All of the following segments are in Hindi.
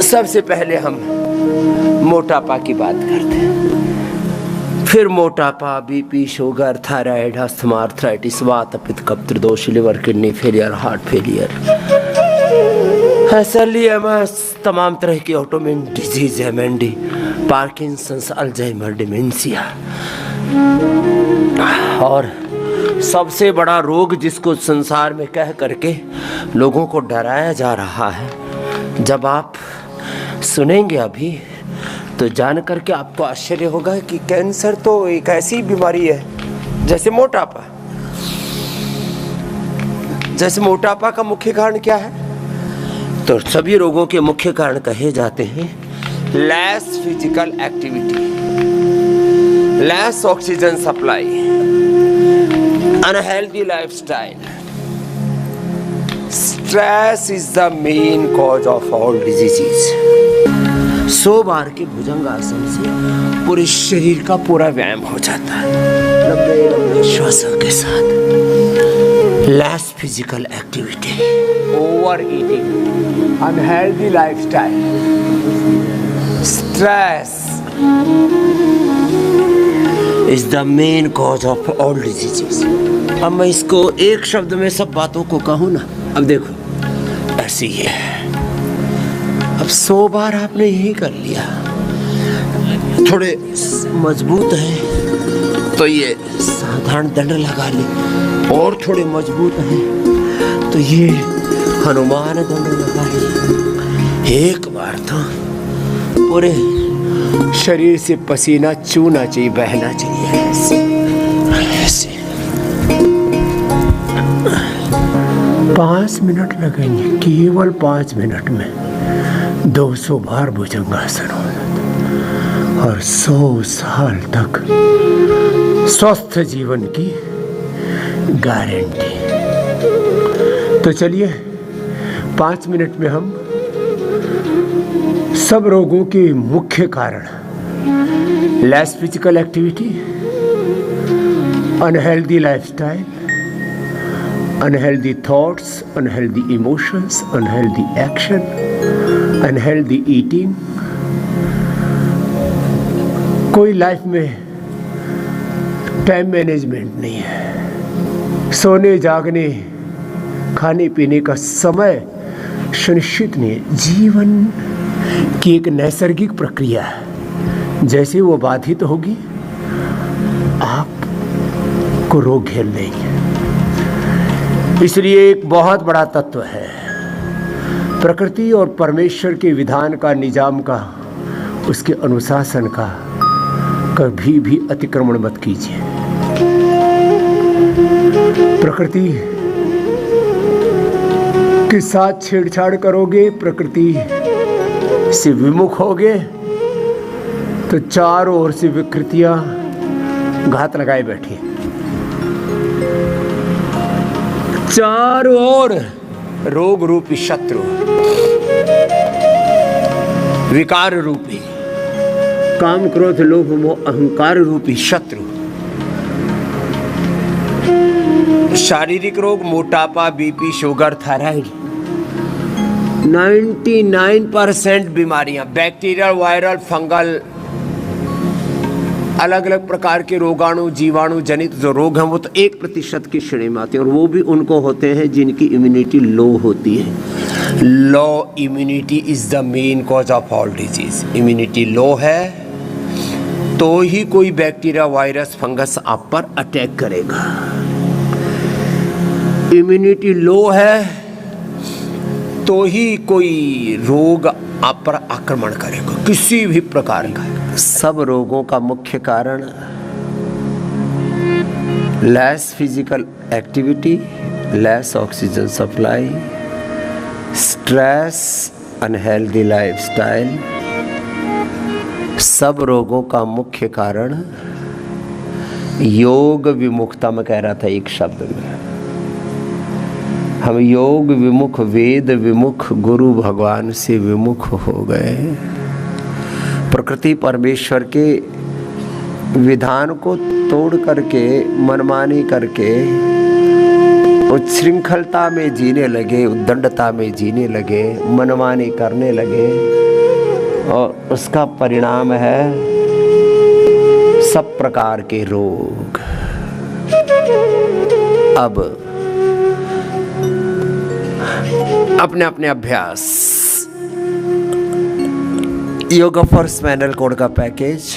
सबसे पहले हम मोटापा की बात करते हैं, फिर मोटापा, BP, sugar, thyroid, asthma, arthritis, वात, पित्त, कफ, त्रिदोष, liver, kidney failure, heart failure, SLE MS, तमाम तरह की autoimmune disease, MND, Parkinson's, Alzheimer, dementia, और सबसे बड़ा रोग जिसको संसार में कह करके लोगों को डराया जा रहा है, जब आप सुनेंगे अभी तो जान करके आपको आश्चर्य होगा कि कैंसर तो एक ऐसी बीमारी है जैसे मोटापा। जैसे मोटापा का मुख्य कारण क्या है, तो सभी रोगों के मुख्य कारण कहे जाते हैं less physical activity, less oxygen supply, unhealthy lifestyle, stress is the main cause of all diseases. 100 बार के भुजंगासन से पूरे शरीर का पूरा व्यायाम हो जाता है, लंबे लंबे श्वासों के साथ। Less physical activity, over eating, unhealthy lifestyle, stress is the main cause of all diseases. अब मैं इसको एक शब्द में सब बातों को कहूँ ना, अब देखो ऐसी ही है। अब 100 बार आपने यही कर लिया, थोड़े मजबूत हैं तो ये साधारण दंड लगा ली, और थोड़े मजबूत हैं तो ये हनुमान दंड लगा ली। एक बार तो पूरे शरीर से पसीना चूना चाहिए, बहना चाहिए ऐसे ऐसे। 5 मिनट लगेंगे, केवल 5 मिनट में 200 बार भुजंगासन हो जाता, और 100 साल तक स्वस्थ जीवन की गारंटी। तो चलिए 5 मिनट में हम सब रोगों के मुख्य कारण, less physical activity, unhealthy lifestyle, unhealthy thoughts, unhealthy emotions, unhealthy action, unhealthy eating। कोई लाइफ में टाइम मैनेजमेंट नहीं है, सोने जागने खाने पीने का समय सुनिश्चित नहीं है। जीवन की एक नैसर्गिक प्रक्रिया है, जैसे वो बाधित होगी आपको रोग घेर लेंगे। इसलिए एक बहुत बड़ा तत्व है, प्रकृति और परमेश्वर के विधान का, निजाम का, उसके अनुशासन का कभी भी अतिक्रमण मत कीजिए। प्रकृति के साथ छेड़छाड़ करोगे, प्रकृति से विमुख होगे तो चारों ओर से विकृतियां घात लगाए बैठी, चारों ओर रोग रूपी शत्रु, विकार रूपी, काम क्रोध लोभ मोह अहंकार रूपी शत्रु, शारीरिक रोग, मोटापा, बीपी, शुगर, थायराइड, 99% बीमारियां, बैक्टीरियल, वायरल, फंगल, अलग अलग प्रकार के रोगाणु जीवाणु जनित जो रोग हैं वो तो 1% की श्रेणी में आते हैं, और वो भी उनको होते हैं जिनकी इम्यूनिटी लो होती है। Low immunity is the main cause of all disease. Immunity low है तो ही कोई बैक्टीरिया, वायरस, फंगस आप पर अटैक करेगा। इम्यूनिटी लो है तो ही कोई रोग आप पर आक्रमण करेगा, किसी भी प्रकार का। सब रोगों का मुख्य कारण less physical activity, less oxygen supply, stress, unhealthy lifestyle. सब रोगों का मुख्य कारण योग विमुखता। मैं कह रहा था एक शब्द में, हम योग विमुख, वेद विमुख, गुरु भगवान से विमुख हो गए। प्रकृति परमेश्वर के विधान को तोड़ करके, मनमानी करके उच्छृंखलता में जीने लगे, उद्दंडता में जीने लगे, मनमानी करने लगे, और उसका परिणाम है सब प्रकार के रोग। अब अपने अपने अभ्यास, योगा फॉर स्पाइनल कॉर्ड का पैकेज,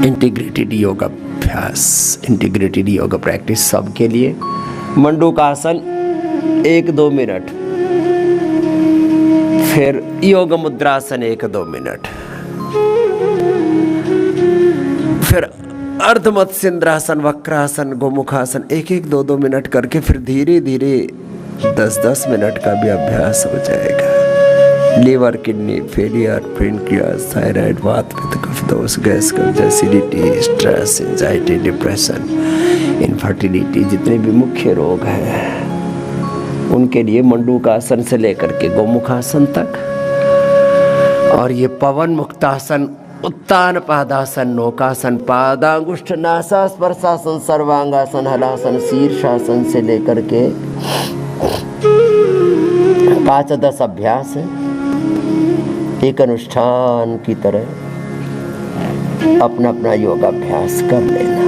इंटीग्रेटेड योगा अभ्यास, इंटीग्रेटेड योगा प्रैक्टिस सबके लिए। मंडूकासन 1-2 मिनट, फिर योग मुद्रासन 1-2 मिनट, फिर अर्धमत्स्येंद्रासन, वक्रासन, गोमुखासन 1-1, 2-2 मिनट करके फिर धीरे धीरे 10-10 मिनट का भी अभ्यास हो जाएगा। Liver, kidney failure, pancreas, thyroid, vata, पित्त, कफ दोष, गैस, कब्ज, acidity, stress, anxiety, depression, infertility, जितने भी मुख्य रोग हैं उनके लिए मंडूकासन से लेकर के गोमुखासन तक, और ये पवन मुक्तासन, उत्तान पादासन, नौकासन, पादांगुष्ठ नासा स्पर्शासन, सर्वांगासन, हलासन, शीर्षासन से लेकर के 5-10 अभ्यास है। एक अनुष्ठान की तरह अपना अपना योगाभ्यास कर लेना।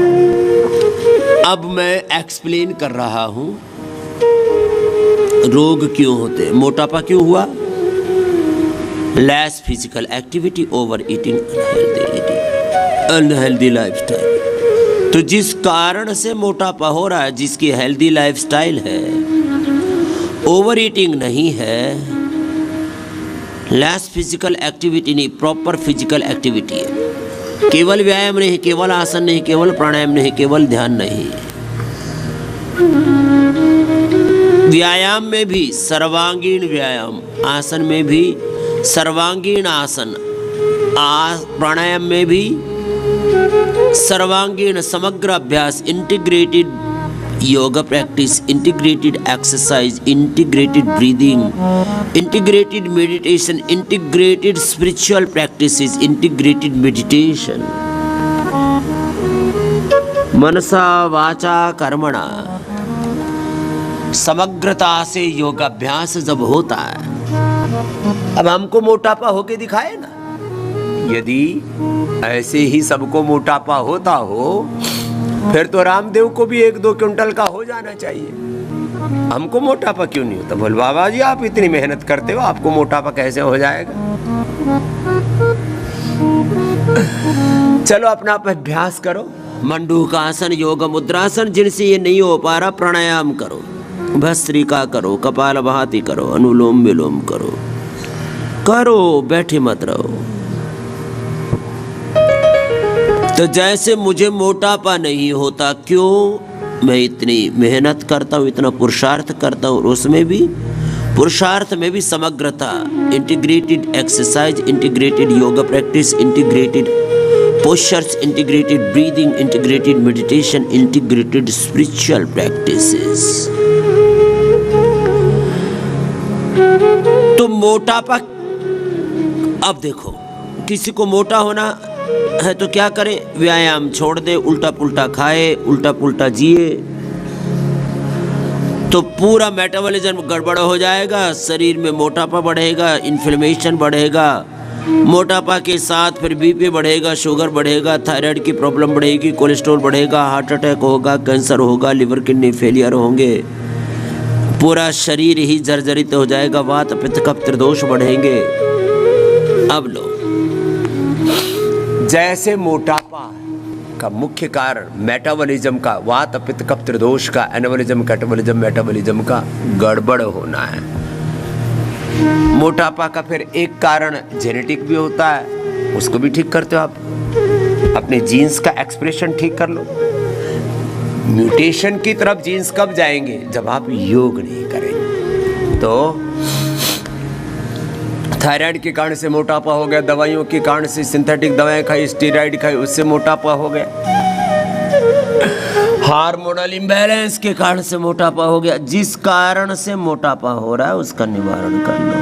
अब मैं एक्सप्लेन कर रहा हूं रोग क्यों होते, मोटापा क्यों हुआ, less physical activity, over eating, unhealthy lifestyle. तो जिस कारण से मोटापा हो रहा है, जिसकी हेल्दी लाइफस्टाइल है, ओवर ईटिंग नहीं है, लेस फिजिकल एक्टिविटी नहीं, प्रॉपर फिजिकल एक्टिविटी है। केवल व्यायाम नहीं, केवल आसन नहीं, केवल प्राणायाम नहीं, केवल ध्यान नहीं, व्यायाम में भी सर्वांगीण व्यायाम, आसन में भी सर्वांगीण आसन, प्राणायाम में भी सर्वांगीण समग्र अभ्यास, integrated yoga practice, integrated exercise, integrated breathing, integrated meditation, integrated spiritual practices, integrated meditation, मनसा वाचा कर्मणा, समग्रता से योगाभ्यास जब होता है। अब हमको मोटापा होके दिखाए ना, यदि ऐसे ही सबको मोटापा होता हो फिर तो रामदेव को भी 1-2 क्विंटल का हो जाना चाहिए। हमको मोटापा क्यों नहीं होता? बोल बाबा जी आप इतनी मेहनत करते हो, आपको मोटापा कैसे हो जाएगा? चलो अपना अभ्यास करो, मंडूकासन, योग मुद्रासन, जिनसे ये नहीं हो पा रहा प्राणायाम करो, भस्त्रिका करो, कपालभाति करो, अनुलोम विलोम करो, बैठे मत रहो। तो जैसे मुझे मोटापा नहीं होता, क्यों? मैं इतनी मेहनत करता हूँ, इतना पुरुषार्थ करता हूँ, उसमें भी पुरुषार्थ में भी समग्रता, integrated exercise, integrated yoga practice, integrated postures, integrated breathing, integrated meditation, integrated spiritual practices. तो मोटापा, अब देखो किसी को मोटा होना है तो क्या करे? व्यायाम छोड़ दे, उल्टा पुल्टा खाए, उल्टा पुल्टा जिए, तो पूरा मेटाबॉलिज्म गड़बड़ हो जाएगा, शरीर में मोटापा बढ़ेगा, इन्फ्लेमेशन बढ़ेगा, मोटापा के साथ फिर बीपी बढ़ेगा, शुगर बढ़ेगा, थायराइड की प्रॉब्लम बढ़ेगी, कोलेस्ट्रॉल बढ़ेगा, हार्ट अटैक होगा, कैंसर होगा, लिवर किडनी फेलियर होंगे, पूरा शरीर ही जर्जरित हो जाएगा, वात पित्त कफ त्रिदोष बढ़ेंगे। अब लो, जैसे मोटापा का मुख्य कारण मेटाबॉलिज्म का, वात पित्त कफ त्रिदोष का, एनाबॉलिज्म कैटाबॉलिज्म मेटाबॉलिज्म का गड़बड़ होना है। मोटापा का फिर एक कारण जेनेटिक भी होता है, उसको भी ठीक करते हो आप, अपने जीन्स का एक्सप्रेशन ठीक कर लो। म्यूटेशन की तरफ जीन्स कब जाएंगे? जब आप योग नहीं करेंगे। तो थायराइड के कारण से मोटापा हो गया, दवाइयों के कारण से, सिंथेटिक दवाएं खाई, स्टेरॉइड खाई, उससे मोटापा हो गया, हार्मोनल इम्बैलेंस के कारण से मोटापा हो गया। जिस कारण से मोटापा हो रहा है उसका निवारण कर लो।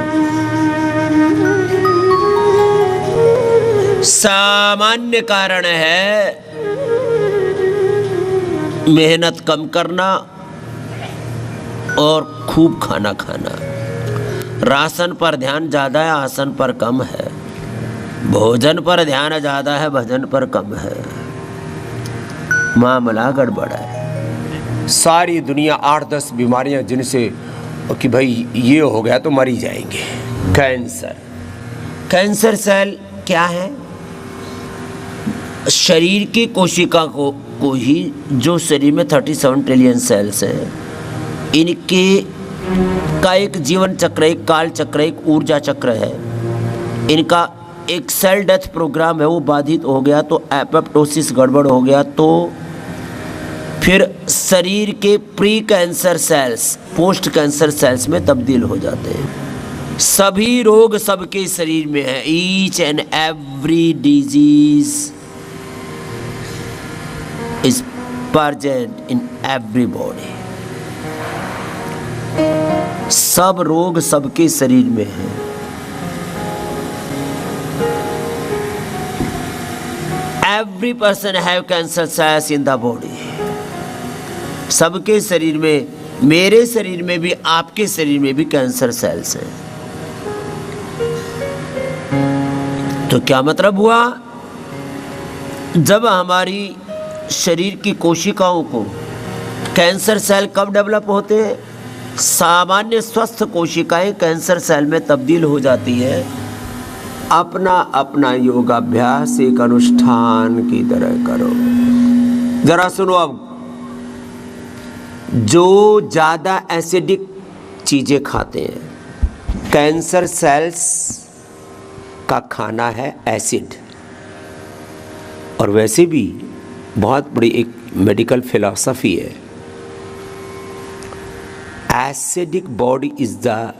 सामान्य कारण है मेहनत कम करना और खूब खाना खाना। राशन पर ध्यान ज़्यादा है, आसन पर कम है। भोजन पर ध्यान ज़्यादा है, भजन पर कम है। मामला गड़बड़ है। सारी दुनिया 8-10 बीमारियां जिनसे कि भाई ये हो गया तो मर ही जाएंगे। कैंसर, कैंसर सेल क्या है? शरीर की कोशिका को ही, जो शरीर में 37 ट्रिलियन सेल्स हैं, इनके का एक जीवन चक्र, एक काल चक्र, एक ऊर्जा चक्र है। इनका एक सेल डेथ प्रोग्राम है, वो बाधित हो गया तो एपोप्टोसिस गड़बड़ हो गया तो फिर शरीर के pre cancer cells post cancer cells में तब्दील हो जाते हैं। सभी रोग सबके शरीर में है। Each and every disease is present in every body. सब रोग सबके शरीर में है। Every person have cancer cells in the body. सबके शरीर में, मेरे शरीर में भी, आपके शरीर में भी कैंसर सेल्स हैं। तो क्या मतलब हुआ? जब हमारी शरीर की कोशिकाओं को कैंसर सेल कब डेवलप होते हैं? सामान्य स्वस्थ कोशिकाएं कैंसर सेल में तब्दील हो जाती है। अपना अपना योगाभ्यास एक अनुष्ठान की तरह करो। जरा सुनो, अब जो ज़्यादा एसिडिक चीज़ें खाते हैं, कैंसर सेल्स का खाना है एसिड। और वैसे भी बहुत बड़ी एक मेडिकल फिलॉसफी है, acidic body is the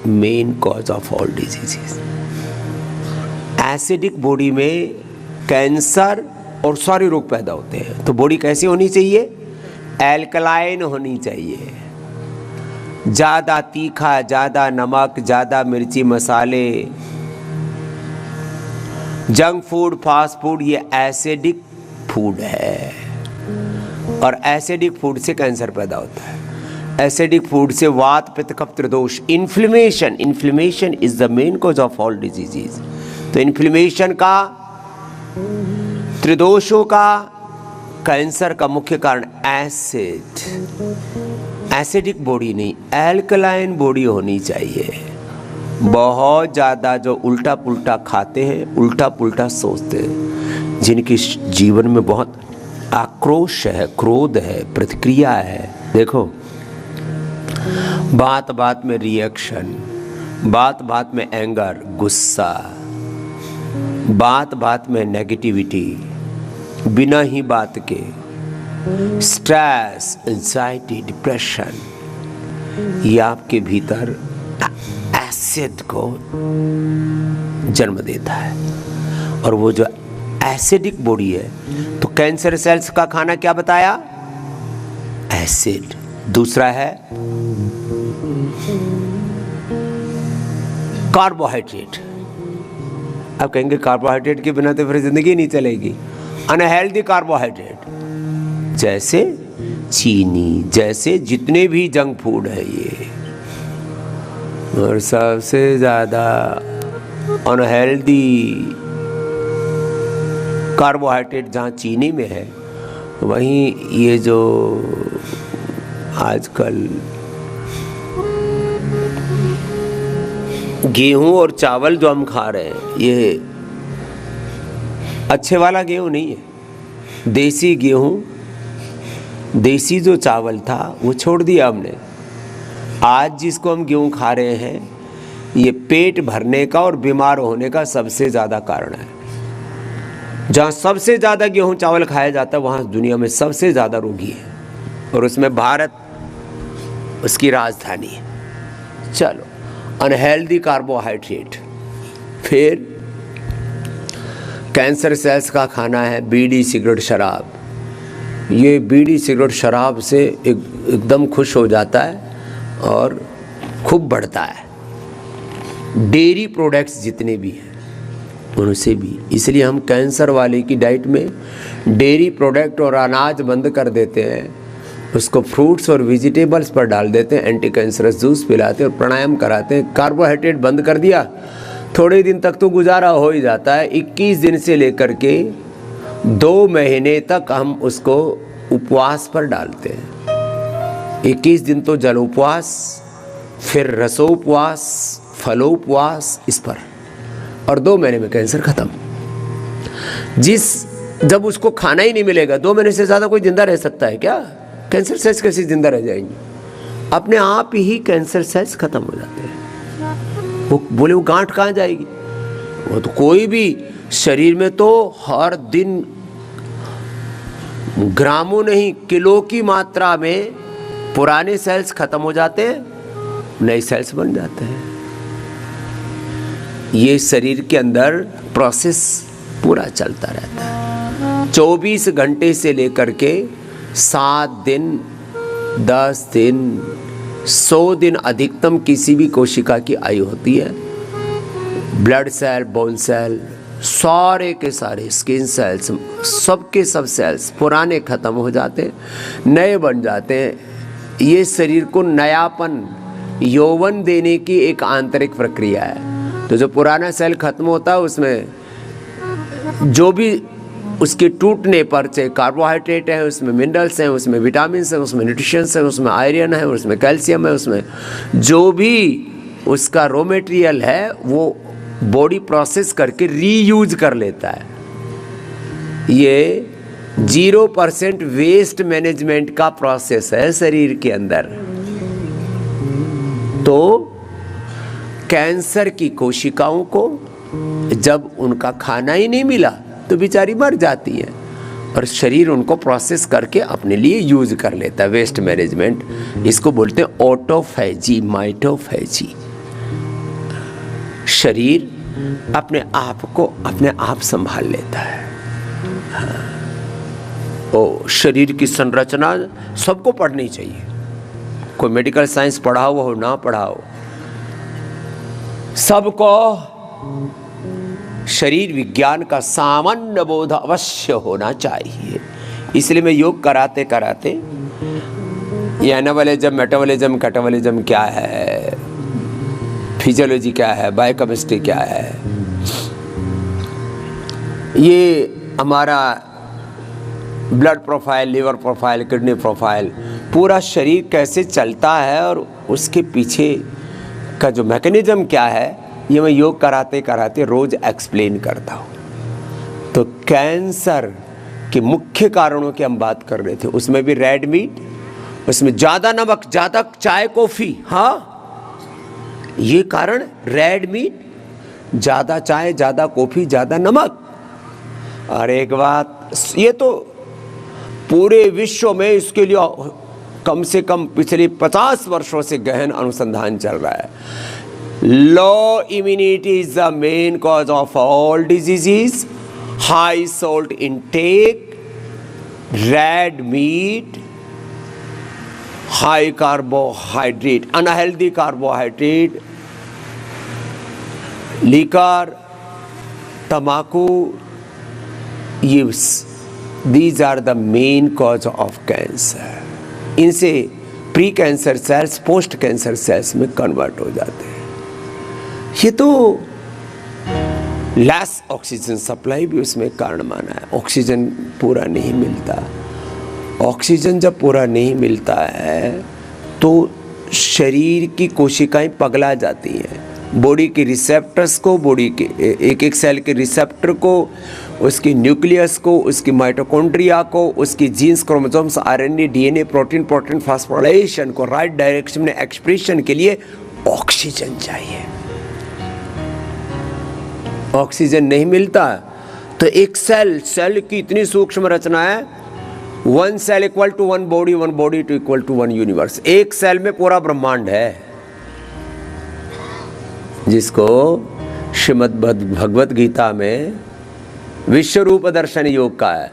main cause of all diseases. Acidic body में कैंसर और सारे रोग पैदा होते हैं। तो बॉडी कैसी होनी चाहिए? एल्कलाइन होनी चाहिए। ज़्यादा तीखा, ज़्यादा नमक, ज़्यादा मिर्ची मसाले, जंक फूड, फास्ट फूड, ये एसिडिक फूड है। और एसिडिक फूड से कैंसर पैदा होता है। एसिडिक फूड से वात, पित्त, कफ, त्रिदोष, inflammation. Inflammation is the main cause of all diseases. तो इन्फ्लेमेशन का, त्रिदोषों का, कैंसर का मुख्य कारण एसिड। एसिडिक बॉडी नहीं, एल्कलाइन बॉडी होनी चाहिए। बहुत ज़्यादा जो उल्टा पुल्टा खाते हैं, उल्टा पुल्टा सोचते हैं, जिनके जीवन में बहुत आक्रोश है, क्रोध है, प्रतिक्रिया है। देखो, बात बात में रिएक्शन, बात बात में एंगर, गुस्सा, बात बात में नेगेटिविटी, बिना ही बात के स्ट्रेस, एंजाइटी, डिप्रेशन, ये आपके भीतर एसिड को जन्म देता है। और वो जो एसिडिक बॉडी है, तो कैंसर सेल्स का खाना क्या बताया? एसिड। दूसरा है कार्बोहाइड्रेट। आप कहेंगे कार्बोहाइड्रेट के बिना तो फिर जिंदगी नहीं चलेगी। अनहेल्दी कार्बोहाइड्रेट जैसे चीनी, जैसे जितने भी जंक फूड है ये। और सबसे ज़्यादा अनहेल्दी कार्बोहाइड्रेट जहाँ चीनी में है, वहीं ये जो आजकल गेहूं और चावल जो हम खा रहे हैं, ये अच्छे वाला गेहूं नहीं है। देसी गेहूं, देसी जो चावल था वो छोड़ दिया हमने। आज जिसको हम गेहूं खा रहे हैं, ये पेट भरने का और बीमार होने का सबसे ज़्यादा कारण है। जहाँ सबसे ज़्यादा गेहूं चावल खाया जाता है, वहाँ दुनिया में सबसे ज़्यादा रोगी है, और उसमें भारत उसकी राजधानी है। चलो, अनहेल्दी कार्बोहाइड्रेट। फिर कैंसर सेल्स का खाना है बीड़ी, सिगरेट, शराब। ये बीड़ी, सिगरेट, शराब से एकदम खुश हो जाता है और खूब बढ़ता है। डेयरी प्रोडक्ट्स जितने भी हैं, उनसे भी। इसलिए हम कैंसर वाले की डाइट में डेयरी प्रोडक्ट और अनाज बंद कर देते हैं, उसको फ्रूट्स और वेजिटेबल्स पर डाल देते हैं, एंटी कैंसरस जूस पिलाते हैं और प्राणायाम कराते हैं। कार्बोहाइड्रेट बंद कर दिया, थोड़े दिन तक तो गुजारा हो ही जाता है। 21 दिन से लेकर के 2 महीने तक हम उसको उपवास पर डालते हैं। 21 दिन तो जल उपवास, फिर रसोपवास, फलोपवास, इस पर, और 2 महीने में कैंसर खत्म। जब उसको खाना ही नहीं मिलेगा, 2 महीने से ज़्यादा कोई जिंदा रह सकता है क्या? कैंसर सेल्स कैसे जिंदा रह जाएंगे? अपने आप ही कैंसर सेल्स खत्म हो जाते हैं। वो बोले वो गांठ कहाँ जाएगी? वो तो कोई भी शरीर में तो हर दिन ग्रामों नहीं किलो की मात्रा में पुराने सेल्स खत्म हो जाते हैं, नए सेल्स बन जाते हैं। ये शरीर के अंदर प्रोसेस पूरा चलता रहता है। 24 घंटे से लेकर के 7 दिन, 10 दिन, 100 दिन अधिकतम किसी भी कोशिका की आयु होती है। ब्लड सेल, बोन सेल, सारे के सारे स्किन सेल्स, सबके सब सेल्स पुराने खत्म हो जाते हैं, नए बन जाते हैं। ये शरीर को नयापन, यौवन देने की एक आंतरिक प्रक्रिया है। तो जो पुराना सेल खत्म होता है उसमें जो भी उसके टूटने पर, चाहे कार्बोहाइड्रेट है, उसमें मिनरल्स हैं, उसमें विटामिन है, उसमें न्यूट्रिशंस है, उसमें आयरन है, उसमें कैल्शियम है, उसमें जो भी उसका रॉ मटेरियल है वो बॉडी प्रोसेस करके रीयूज कर लेता है। ये 0% वेस्ट मैनेजमेंट का प्रोसेस है शरीर के अंदर। तो कैंसर की कोशिकाओं को जब उनका खाना ही नहीं मिला तो बेचारी मर जाती है, और शरीर उनको प्रोसेस करके अपने लिए यूज कर लेता है, वेस्ट मैनेजमेंट। इसको बोलते हैं ऑटोफैजी, माइटोफैजी। शरीर अपने आप को अपने आप संभाल लेता है। ओ शरीर की संरचना सबको पढ़नी चाहिए, कोई मेडिकल साइंस पढ़ा हुआ हो ना पढ़ा हो, सबको शरीर विज्ञान का सामान्य बोध अवश्य होना चाहिए। इसलिए मैं योग कराते कराते ये एनाबॉलिज्म, मेटाबॉलिज्म, कैटाबॉलिज्म क्या है, फिजियोलॉजी क्या है, बायोकेमिस्ट्री क्या है, ये हमारा blood profile, liver profile, kidney profile, पूरा शरीर कैसे चलता है और उसके पीछे का जो मैकेनिज्म क्या है, ये मैं योग कराते कराते रोज एक्सप्लेन करता हूँ। तो कैंसर के मुख्य कारणों की हम बात कर रहे थे, उसमें भी रेड मीट, उसमें ज़्यादा नमक, ज़्यादा चाय कॉफ़ी, हाँ ये कारण, रेड मीट, ज़्यादा चाय, ज़्यादा कॉफ़ी, ज़्यादा नमक। और एक बात, ये तो पूरे विश्व में इसके लिए कम से कम पिछले 50 वर्षों से गहन अनुसंधान चल रहा है। Low immunity is the main cause of all diseases. High salt intake, red meat, high carbohydrate, unhealthy carbohydrate, liquor, तंबाकू, ये these are the main cause of cancer. इनसे pre cancer cells post cancer cells में कन्वर्ट हो जाते हैं। ये तो लेस ऑक्सीजन सप्लाई भी उसमें कारण माना है। ऑक्सीजन पूरा नहीं मिलता। ऑक्सीजन जब पूरा नहीं मिलता है तो शरीर की कोशिकाएं पगला जाती हैं। बॉडी के रिसेप्टर्स को, बॉडी के एक एक सेल के रिसेप्टर को, उसकी न्यूक्लियस को, उसकी माइटोकॉन्ड्रिया को, उसकी genes, chromosomes, RNA, DNA, protein phosphorylation को राइट डायरेक्शन में एक्सप्रेशन के लिए ऑक्सीजन चाहिए। ऑक्सीजन नहीं मिलता तो एक सेल की इतनी सूक्ष्म रचना है, 1 cell equal to 1 body, 1 body to equal to 1 universe. एक सेल में पूरा ब्रह्मांड है, जिसको श्रीमद् भगवत गीता में विश्व रूप दर्शन योग का है।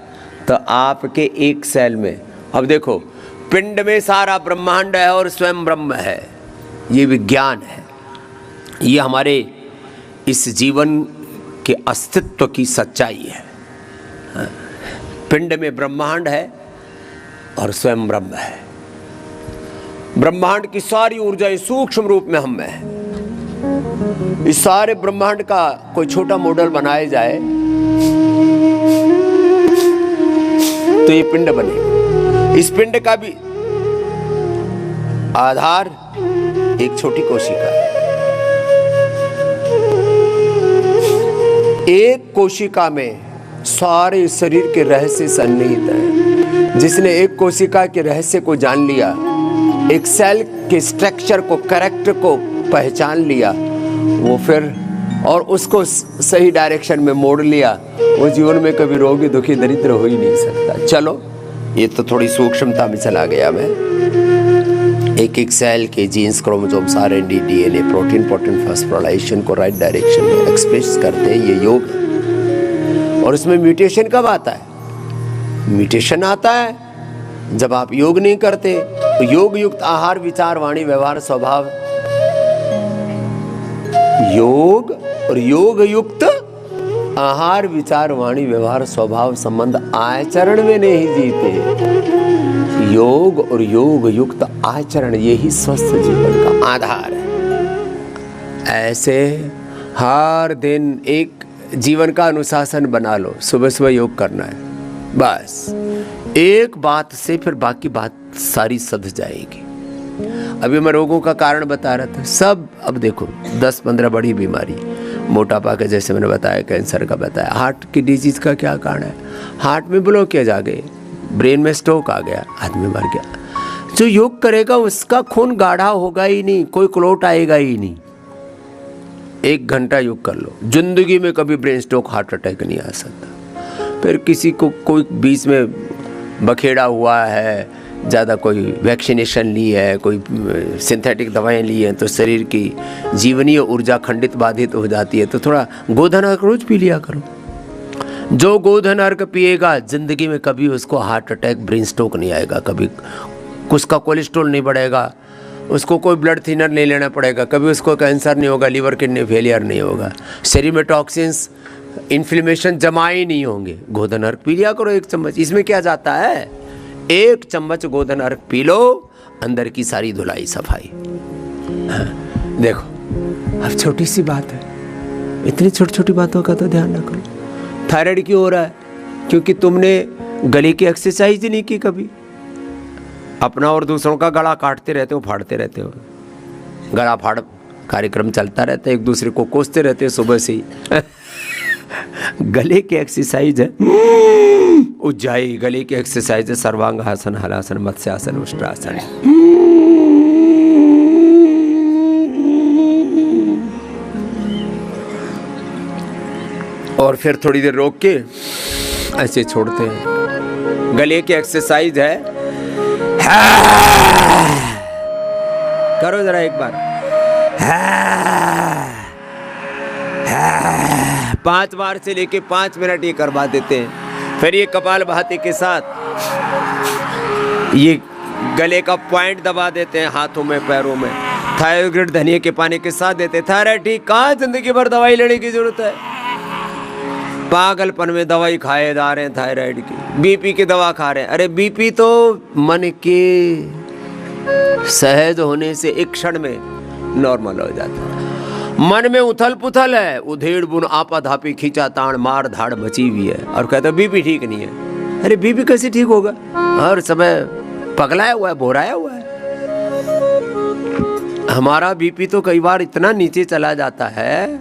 तो आपके एक सेल में, अब देखो, पिंड में सारा ब्रह्मांड है और स्वयं ब्रह्म है। ये विज्ञान है। ये हमारे इस जीवन के अस्तित्व की सच्चाई है। पिंड में ब्रह्मांड है और स्वयं ब्रह्म है। ब्रह्मांड की सारी ऊर्जा इस सूक्ष्म रूप में हम में है। इस सारे ब्रह्मांड का कोई छोटा मॉडल बनाया जाए तो ये पिंड बने। इस पिंड का भी आधार एक छोटी कोशिका है। एक कोशिका में सारे शरीर के रहस्य सन्निहित है। जिसने एक कोशिका के रहस्य को जान लिया, एक सेल के स्ट्रक्चर को, कैरेक्टर को पहचान लिया, वो फिर और उसको सही डायरेक्शन में मोड़ लिया, वो जीवन में कभी रोगी दुखी दरिद्र हो ही नहीं सकता। चलो ये तो थोड़ी सूक्ष्मता में चला गया मैं। एक एक सेल के genes, chromosomes, RNA, DNA, protein, phosphorylation को राइट डायरेक्शन में एक्सप्रेस करते हैं, ये योग। और इसमें म्यूटेशन कब आता है? म्यूटेशन आता है जब आप योग नहीं करते। तो योग युक्त आहार, विचार, वाणी, व्यवहार, स्वभाव, योग और योग युक्त आहार, विचार, वाणी, व्यवहार, स्वभाव, संबंध आचरण में नहीं जीते। योग और योग युक्त आचरण, यही स्वस्थ जीवन का आधार है। ऐसे हर दिन एक जीवन का अनुशासन बना लो। सुबह सुबह योग करना है, बस एक बात से फिर बाकी बात सारी सध जाएगी। अभी मैं रोगों का कारण बता रहा था, सब अब देखो 10-15 बड़ी बीमारी, मोटापा का जैसे मैंने बताया, कैंसर का बताया, हार्ट की डिजीज का क्या कारण है? हार्ट में ब्लॉकेज आ गए, ब्रेन में स्ट्रोक आ गया, आदमी मर गया। जो योग करेगा उसका खून गाढ़ा होगा ही नहीं, कोई क्लोट आएगा ही नहीं। 1 घंटा योग कर लो, जिंदगी में कभी ब्रेन स्ट्रोक, हार्ट अटैक नहीं आ सकता। फिर किसी को कोई बीच में बखेड़ा हुआ है, ज़्यादा कोई वैक्सीनेशन ली है, कोई सिंथेटिक दवाएं ली हैं, तो शरीर की जीवनीय ऊर्जा खंडित बाधित हो जाती है, तो थोड़ा गोधन अर्क रोज पी लिया करो। जो गोधन अर्क पिएगा जिंदगी में कभी उसको हार्ट अटैक, ब्रेन स्ट्रोक नहीं आएगा, कभी उसका कोलेस्ट्रॉल नहीं बढ़ेगा, उसको कोई ब्लड थिनर नहीं लेना पड़ेगा, कभी उसको कैंसर नहीं होगा, लीवर किडनी फेलियर नहीं होगा, शरीर में टॉक्सिन्स, इन्फ्लेमेशन जमा ही नहीं होंगे। गोधन अर्क पी लिया करो 1 चम्मच। इसमें क्या जाता है? 1 चम्मच गोधन अर्क पी लो, अंदर की सारी धुलाई सफाई। देखो अब छोटी सी बात है, इतनी छोटी छोटी बातों का तो ध्यान रखो। थायराइड क्यों हो रहा है? क्योंकि तुमने गले की एक्सरसाइज ही नहीं की कभी। अपना और दूसरों का गला काटते रहते हो, फाड़ते रहते हो। गला फाड़ कार्यक्रम चलता रहता है, एक दूसरे को कोसते रहते हो सुबह से ही। गले की एक्सरसाइज है उज्जाई, गले की एक्सरसाइज है सर्वांगासन, हलासन, मत्स्यासन, उष्ट्रासन। और फिर थोड़ी देर रोक के ऐसे छोड़ते हैं। गले की एक्सरसाइज है, करो जरा एक बार। 5 बार से लेके 5 मिनट ये करवा देते हैं। फिर ये कपाल भाती के साथ ये गले का पॉइंट दबा देते हैं, हाथों में, पैरों में। थायराइड धनिया के पानी के साथ देते हैं। थायराइड ठीक, कहाँ जिंदगी भर दवाई लेने की जरूरत है? पागलपन में दवाई खाए जा रहे हैं थायराइड की, बीपी की दवा खा रहे हैं। अरे बीपी तो मन के सहज होने से एक क्षण में नॉर्मल हो जाता है। मन में उथल पुथल है, उधेड़ बुन आपा धापी, खींचा ताण, मार धाड़ मची हुई है, और कहता बीपी ठीक नहीं है। अरे बीपी कैसे ठीक होगा? हर समय पगलाया हुआ है, भोराया हुआ है। हमारा बीपी तो कई बार इतना नीचे चला जाता है,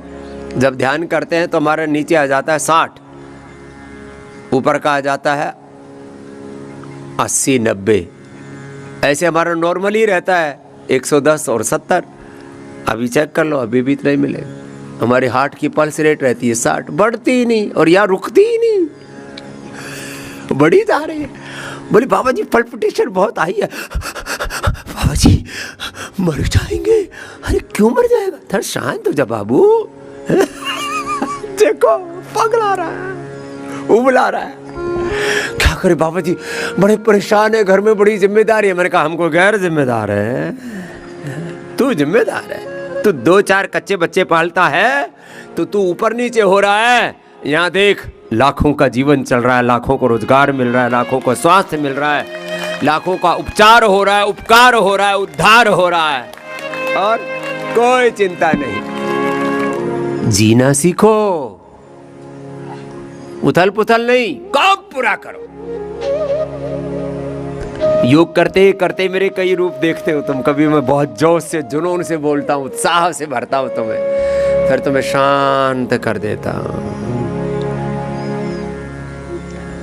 जब ध्यान करते हैं तो हमारा नीचे आ जाता है 60, ऊपर का आ जाता है 80-90। ऐसे हमारा नॉर्मल ही रहता है 110 और 70। अभी चेक कर लो, अभी भी इतना ही मिलेगा। हमारे हार्ट की पल्स रेट रहती है 60, बढ़ती ही नहीं और यहाँ रुकती ही नहीं, बढ़ी जा रही है। बोले बाबा जी पल्पिटेशन बहुत आई है, बाबा जी मर जाएंगे। अरे क्यों मर जाएगा? थोड़ा शांत हो जा बाबू। देखो पगला रहा है, उबला रहा है। क्या करे बाबा जी, बड़े परेशान है, घर में बड़ी जिम्मेदारी है। मैंने कहा हमको गैर जिम्मेदार है, तू जिम्मेदार है। तू 2-4 कच्चे बच्चे पालता है तो तू ऊपर नीचे हो रहा है। यहाँ देख, लाखों का जीवन चल रहा है, लाखों को रोजगार मिल रहा है, लाखों को स्वास्थ्य मिल रहा है, लाखों का उपचार हो रहा है, उपकार हो रहा है, उद्धार हो रहा है, और कोई चिंता नहीं। जीना सीखो, उथल पुथल नहीं, काम पूरा करो। योग करते करते मेरे कई रूप देखते हो तुम। कभी मैं बहुत जोश से, जुनून से बोलता हूँ, उत्साह से भरता हूँ तुम्हें, फिर तुम्हें शांत कर देता हूँ।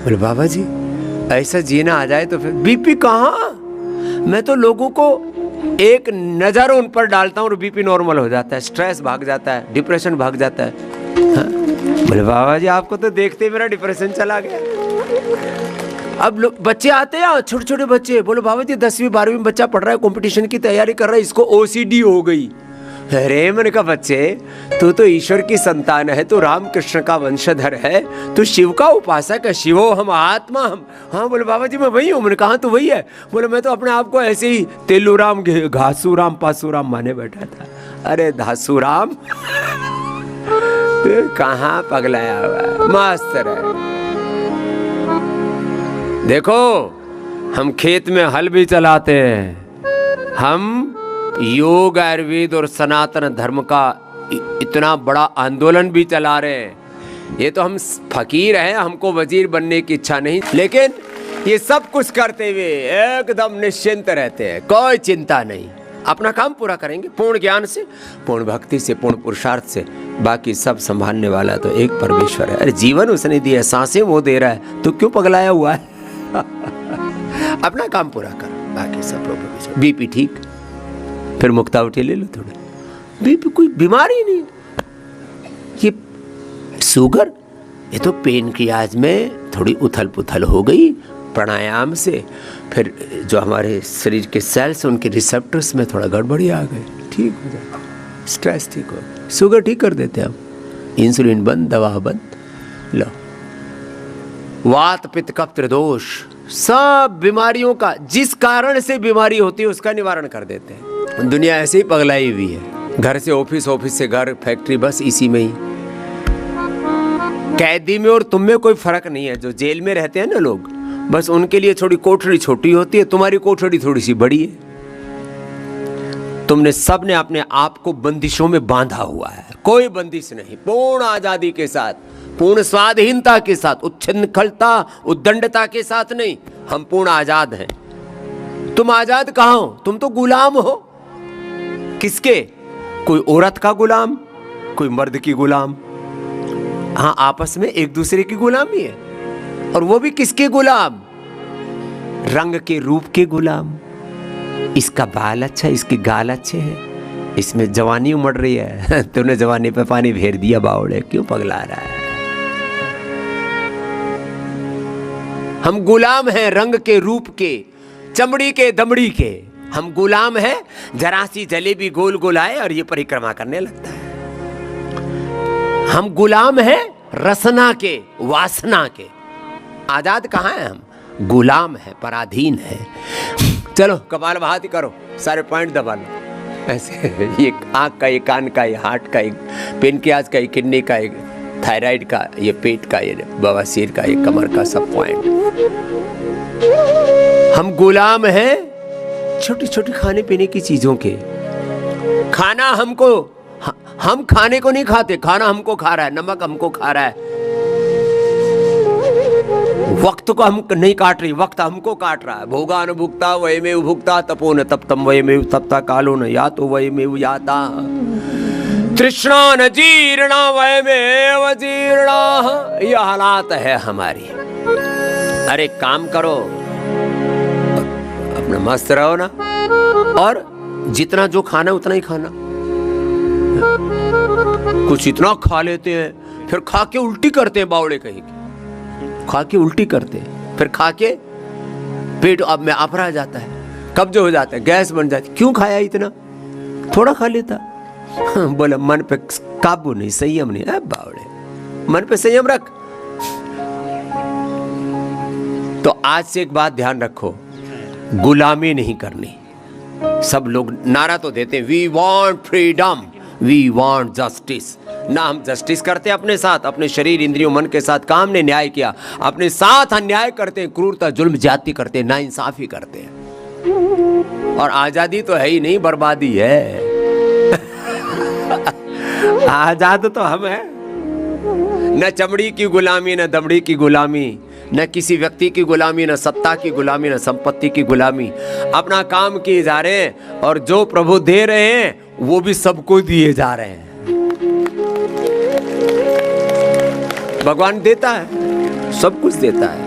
बोले बाबा जी ऐसा जीना आ जाए तो फिर बीपी कहाँ? मैं तो लोगों को एक नजर उन पर डालता हूँ और बीपी नॉर्मल हो जाता है, स्ट्रेस भाग जाता है, डिप्रेशन भाग जाता है। हाँ? बोले बाबा जी आपको तो देखते ही मेरा डिप्रेशन चला गया। अब लोग बच्चे आते हैं, छोटे छोटे बच्चे, बोलो बाबा जी 10वीं 12वीं में बच्चा पढ़ रहा है, कंपटीशन की तैयारी कर रहा है, इसको ओसीडी हो गई। अरे मैंने कहा बच्चे तू तो ईश्वर की संतान है, तू रामकृष्ण का वंशधर है, तू शिव का उपासक है, शिवो हम आत्मा हम। हाँ बोले बाबा जी मैं वही हूँ। मैंने कहा तू वही है? बोले मैं तो अपने आप को ऐसे ही तेलूराम घासूराम पासूराम माने बैठा था। अरे धासूराम कहाँ पगलाया हुआ है, मास्टर है। देखो हम खेत में हल भी चलाते हैं, हम योग आयुर्वेद और सनातन धर्म का इतना बड़ा आंदोलन भी चला रहे हैं। ये तो हम फकीर हैं, हमको वजीर बनने की इच्छा नहीं, लेकिन ये सब कुछ करते हुए एकदम निश्चिंत रहते हैं, कोई चिंता नहीं। अपना काम पूरा करेंगे पूर्ण ज्ञान से, पूर्ण भक्ति से, पूर्ण पुरुषार्थ से। बाकी सब संभालने वाला तो एक परमेश्वर है। अरे जीवन उसने दिया, सांसें वो दे रहा है, तो क्यों पगलाया हुआ है? अपना काम पूरा करो, बाकी सब प्रभु। बीपी ठीक, फिर मुक्तावटी ले लो थोड़ा। बीपी कोई बीमारी नहीं, ये शुगर, ये तो पेनक्रियाज में थोड़ी उथल पुथल हो गई प्राणायाम से, फिर जो हमारे शरीर के सेल्स उनके रिसेप्टर्स में थोड़ा गड़बड़ी आ गई, ठीक हो जाए। स्ट्रेस ठीक हो, शुगर ठीक कर देते हम, इंसुलिन बंद, दवा बंद। लो वात पित्त कफ त्रिदोष, सब बीमारियों का, जिस कारण से बीमारी होती है उसका निवारण कर देते हैं। दुनिया ऐसे ही पगलाई हुई है, घर से ऑफिस, ऑफिस से घर, फैक्ट्री, बस इसी में ही। कैदी में और तुम में कोई फर्क नहीं है। जो जेल में रहते हैं ना लोग, बस उनके लिए थोड़ी कोठरी छोटी होती है, तुम्हारी कोठरी थोड़ी सी बड़ी है। तुमने सबने अपने आप को बंदिशों में बांधा हुआ है, कोई बंदिश नहीं। पूर्ण आजादी के साथ, पूर्ण स्वाधीनता के साथ, उच्छृंखलता उद्दंडता के साथ नहीं, हम पूर्ण आजाद हैं। तुम आजाद कहाँ हो? तुम तो गुलाम हो। किसके? कोई औरत का गुलाम, कोई मर्द की गुलाम। हाँ आपस में एक दूसरे की गुलामी है, और वो भी किसके गुलाम? रंग के रूप के गुलाम। इसका बाल अच्छा, इसकी गाल अच्छे है, इसमें जवानी उमड़ रही है, तूने जवानी पे पानी फेर दिया बावड़े, क्यों पगला रहा है? हम गुलाम हैं रंग के रूप के, चमड़ी के दमड़ी के। हम गुलाम हैं, जरा सी जलेबी गोल गोल आए और ये परिक्रमा करने लगता है। हम गुलाम हैं रसना के, वासना के। आजाद कहाँ हैं हम? गुलाम है, पराधीन है। चलो कपाल भाती करो, सारे पॉइंट दबा लो ऐसे। ये आँख का, ये कान का, ये हार्ट का, ये पेनक्रियाज का, ये किडनी का, ये थायराइड का, ये पेट का, ये बवासीर का, ये कमर का, सब पॉइंट। हम गुलाम हैं छोटी छोटी खाने पीने की चीजों के। खाना हमको, हम खाने को नहीं खाते, खाना हमको खा रहा है, नमक हमको खा रहा है। वक्त को हम नहीं काट रही, वक्त हमको काट रहा है। भोगा न भुक्ता वयमेव भुक्ता, तपो न तप्तम वयमेव तप्ता, कालो न यातो वयमेव याता, तृष्णा न जीर्णा वयमेव जीर्णा। यह हालात है हमारी। अरे काम करो, अपना मस्त रहो ना, और जितना जो खाना उतना ही खाना। कुछ इतना खा लेते हैं, फिर खा के उल्टी करते हैं, बावड़े कहीं के। खा के उल्टी करते हैं, फिर खा के पेट अब में अफरा जाता है, कब्ज हो जाता है, गैस बन जाती। क्यों खाया इतना? थोड़ा खा लेता। बोला मन पे काबू नहीं, संयम नहीं। बावड़े, मन पे संयम रख। तो आज से एक बात ध्यान रखो, गुलामी नहीं करनी। सब लोग नारा तो देते हैं, we want freedom, we want justice. ना हम जस्टिस करते अपने साथ, अपने शरीर इंद्रियों मन के साथ, काम ने न्याय किया, अपने साथ अन्याय करते हैं, क्रूरता जुल्म ज्यादती करते हैं, नाइंसाफी करते हैं। और आजादी तो है ही नहीं, बर्बादी है। आजाद तो हम हैं। न चमड़ी की गुलामी, न दमड़ी की गुलामी, न किसी व्यक्ति की गुलामी, न सत्ता की गुलामी, न संपत्ति की गुलामी। अपना काम किए जा रहे हैं और जो प्रभु दे रहे हैं वो भी सबको दिए जा रहे हैं। भगवान देता है, सब कुछ देता है।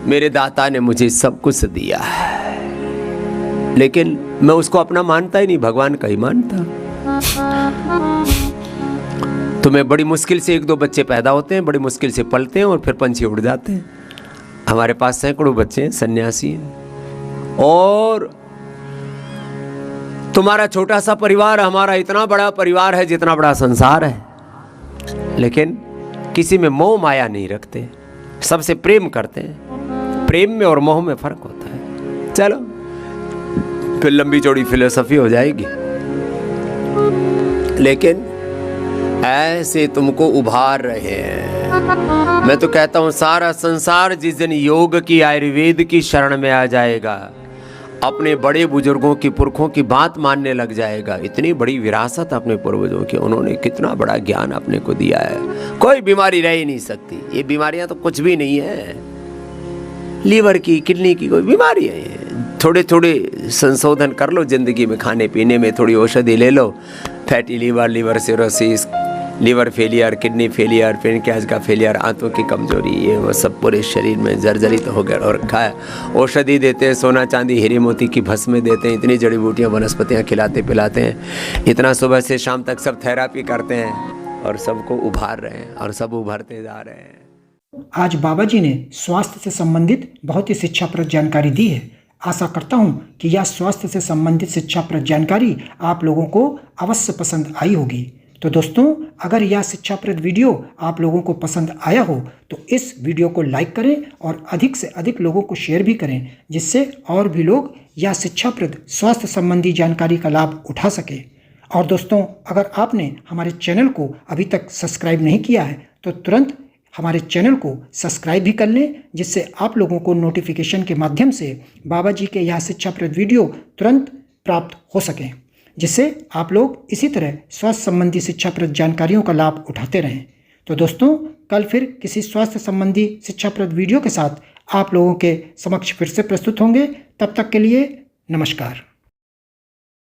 मेरे दाता ने मुझे सब कुछ दिया है, लेकिन मैं उसको अपना मानता ही नहीं, भगवान का ही मानता। तुम्हें बड़ी मुश्किल से 1-2 बच्चे पैदा होते हैं, बड़ी मुश्किल से पलते हैं और फिर पंछी उड़ जाते हैं। हमारे पास सैकड़ों बच्चे हैं, सन्यासी हैं। और तुम्हारा छोटा सा परिवार, हमारा इतना बड़ा परिवार है जितना बड़ा संसार है। लेकिन किसी में मोह माया नहीं रखते, सबसे प्रेम करते हैं। प्रेम में और मोह में फर्क होता है। चलो फिर लंबी चौड़ी फिलोसफी हो जाएगी, लेकिन ऐसे तुमको उभार रहे हैं। मैं तो कहता हूं सारा संसार जिस दिन योग की, आयुर्वेद की शरण में आ जाएगा, अपने बड़े बुजुर्गों की, पुरखों की बात मानने लग जाएगा। इतनी बड़ी विरासत अपने पूर्वजों की, उन्होंने कितना बड़ा ज्ञान अपने को दिया है। कोई बीमारी रह ही नहीं सकती। ये बीमारियां तो कुछ भी नहीं है। लीवर की, किडनी की कोई बीमारी है? थोड़े थोड़े संशोधन कर लो जिंदगी में, खाने पीने में थोड़ी औषधि ले लो। Fatty liver, liver cirrhosis, liver failure, kidney failure, pancreas का फेलियर, आंतों की कमजोरी, ये वो सब पूरे शरीर में जर्जरित हो गया और रखा है। औषधि देते हैं, सोना चांदी हीरे मोती की भस्में देते हैं, इतनी जड़ी बूटियाँ वनस्पतियाँ खिलाते पिलाते हैं, इतना सुबह से शाम तक सब थेरापी करते हैं और सबको उभार रहे हैं और सब उभरते जा रहे हैं। आज बाबा जी ने स्वास्थ्य से संबंधित बहुत ही शिक्षाप्रद जानकारी दी है। आशा करता हूं कि यह स्वास्थ्य से संबंधित शिक्षाप्रद जानकारी आप लोगों को अवश्य पसंद आई होगी। तो दोस्तों, अगर यह शिक्षाप्रद वीडियो आप लोगों को पसंद आया हो तो इस वीडियो को लाइक करें और अधिक से अधिक लोगों को शेयर भी करें, जिससे और भी लोग यह शिक्षाप्रद स्वास्थ्य संबंधी जानकारी का लाभ उठा सकें। और दोस्तों, अगर आपने हमारे चैनल को अभी तक सब्सक्राइब नहीं किया है तो तुरंत हमारे चैनल को सब्सक्राइब भी कर लें, जिससे आप लोगों को नोटिफिकेशन के माध्यम से बाबा जी के यह शिक्षाप्रद वीडियो तुरंत प्राप्त हो सकें, जिससे आप लोग इसी तरह स्वास्थ्य संबंधी शिक्षाप्रद जानकारियों का लाभ उठाते रहें। तो दोस्तों, कल फिर किसी स्वास्थ्य संबंधी शिक्षाप्रद वीडियो के साथ आप लोगों के समक्ष फिर से प्रस्तुत होंगे। तब तक के लिए नमस्कार।